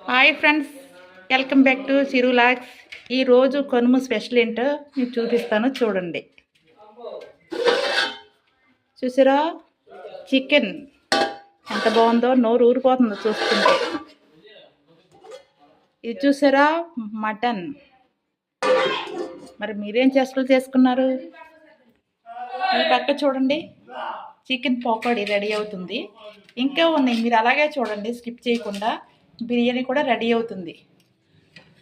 Hi friends, welcome back to సిరు logs. ఈరోజు Kanuma special ఏంటో మీకు చూపిస్తాను, చూడండి. చూసారా చికెన్ ఎంత బాగుందో, నోరు ఊరిపోతుందో చూస్తుంటే. ఇది చూసారా మటన్. మరి మీరేం చేష్టలు చేసుకున్నారు? ఈ పక్క చూడండి, చికెన్ పకోడీ రెడీ అవుతుంది. ఇంకా ఉన్నాయి, మీరు అలాగే చూడండి స్కిప్ చేయకుండా. బిర్యానీ కూడా రెడీ అవుతుంది,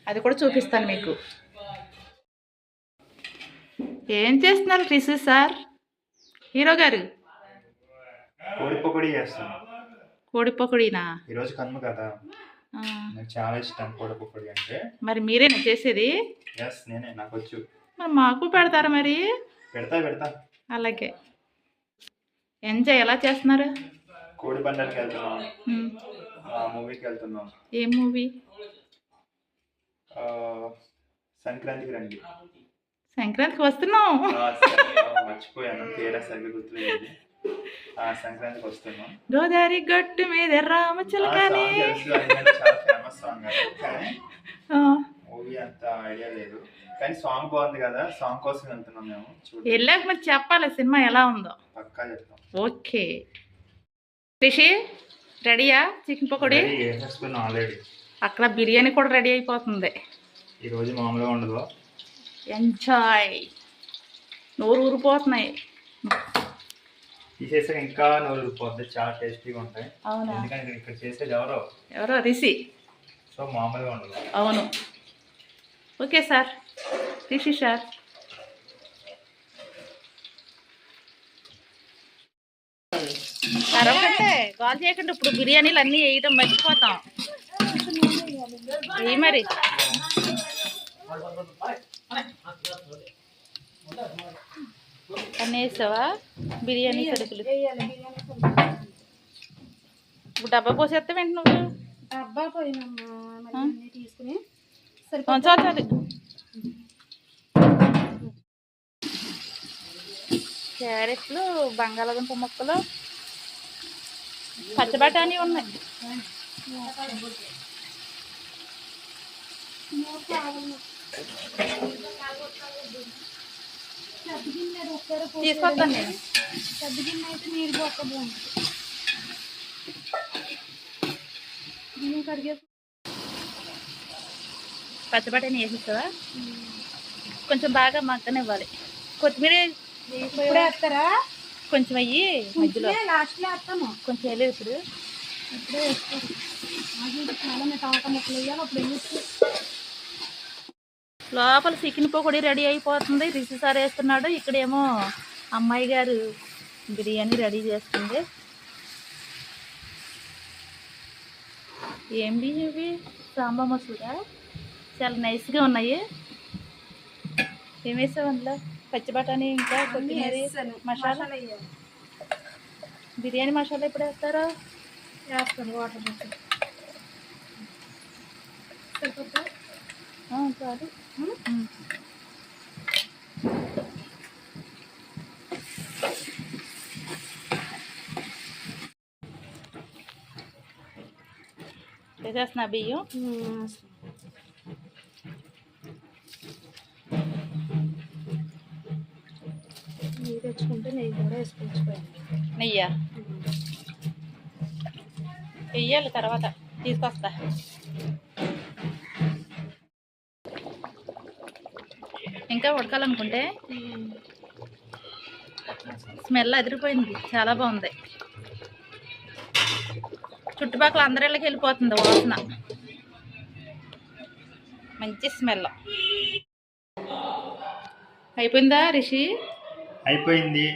అది కూడా చూపిస్తాను మీకు. ఏం చేస్తున్నారు రిషి సార్, హీరో గారు? కోడి పకోడీ చేస్తాను. కోడి పకోడీనా? ఈరోజు కనుమ కదా, నాకు చాలా ఇష్టం కోడి పకోడీ అంటే. మరి మీరేనా చేసేది? ఎస్, నేనే, నాకు వచ్చు. మరి మాకు పెడతారా? మరి పెడతా. అలాగే. ఎంజాయ్ ఎలా చేస్తున్నారు? కోడి పందానికి వెళ్తున్నాం, మూవీకి వెళ్తున్నాం. ఏం మూవీ? సంక్రాంతికి రండి. సంక్రాంతికి వస్తున్నాం. మర్చిపోయాను, తేడా సరిగ్గా గుర్తులేదు. సంక్రాంతికి వస్తున్నాం. గోదావరి గట్టు మీద రామచిలకని చాలా ఫేమస్ సాంగ్, మూవీ అంత ఐడియా లేదు, కానీ సాంగ్ బాగుంది కదా, సాంగ్ కోసం వెళ్తున్నాం మేము. వెళ్ళాక మరి చెప్పాలి సినిమా ఎలా ఉందో. పక్కా చెప్తాం. ఓకే రిషి, రెడీయా చికెన్ పకోడీ? ఆల్రెడీ అక్కడ బిర్యానీ కూడా రెడీ అయిపోతుంది. ఈరోజు మామూలుగా ఉండదు. ఎంజాయ్. నోరు ఊరిపోతున్నాయి. తీసేసాక ఇంకా నోరు ఊరిపోద్ది, చాలా టేస్టీగా ఉంటాయి. అవునా? ఎందుకంటే ఇక్కడ చేసేది ఎవరో రిషి, సో మామూలుగా ఉండదు. అవును. Okay sir, Rishi sir. అరవకంటే కాల్ చేయకండి, ఇప్పుడు బిర్యానీలు అన్నీ వేయడం మర్చిపోతాం. ఏ మరి అన్నీ వేసావా బిర్యానీ సరుకులు? ఇప్పుడు డబ్బా పోసేస్తావేంటి నువ్వు? డబ్బా పోయినమ్మా తీసుకుని చాలు. క్యారెట్లు, బంగాళాదుంప ముక్కలు, పచ్చబటానీ ఉన్నాయి. తీసుకొస్తాను నేను. పెద్ద గిన్నె అయితే నీరు పోతుంది. బియ్యం కడిగే పచ్చబటానీ వేసిస్తావా? కొంచెం బాగా మగ్గనివ్వాలి. కొత్తిమీర ఇప్పుడు వేస్తారా? కొంచెం అయ్యి మధ్యలో లాస్ట్లో వేస్తాను. కొంచెం వేయలేదు ఇప్పుడు. ఇప్పుడే వేస్తాను. చాలా టమాటా ముక్కలు వేయాలి, అప్పుడు వేసి. లోపల చికెన్ పకోడీ రెడీ అయిపోతుంది. రిషి సార్ వేస్తున్నాడు, ఇక్కడేమో అమ్మాయి గారు బిర్యానీ రెడీ చేస్తుంది. ఏం బియ్యం ఇవి? సాంబా మసూరా, చాలా నైస్గా ఉన్నాయి. ఏం వేసావు అందులో? పచ్చి బఠానీ, ఇంకా కొత్తిమీర, మసాలా. బిర్యానీ మసాలా ఎప్పుడు వేస్తారా? వేస్తాను. వాటర్ వేస్తాను. సరిపోతా? చాలు. వేసేస్తున్నా బియ్యం. నెయ్యి తెచ్చుకుంటే నెయ్యి కూడా వేసుకొచ్చిపోయాను. నెయ్యా వెయ్యాలి, తర్వాత తీసుకొస్తా. ఇంకా ఉడకాలనుకుంటే స్మెల్ అదిరిపోయింది, చాలా బాగుంది. చుట్టుపక్కల అందరిళ్ళకి వెళ్ళిపోతుంది వాసన, మంచి స్మెల్. అయిపోయిందా రిషి? అయిపోయింది.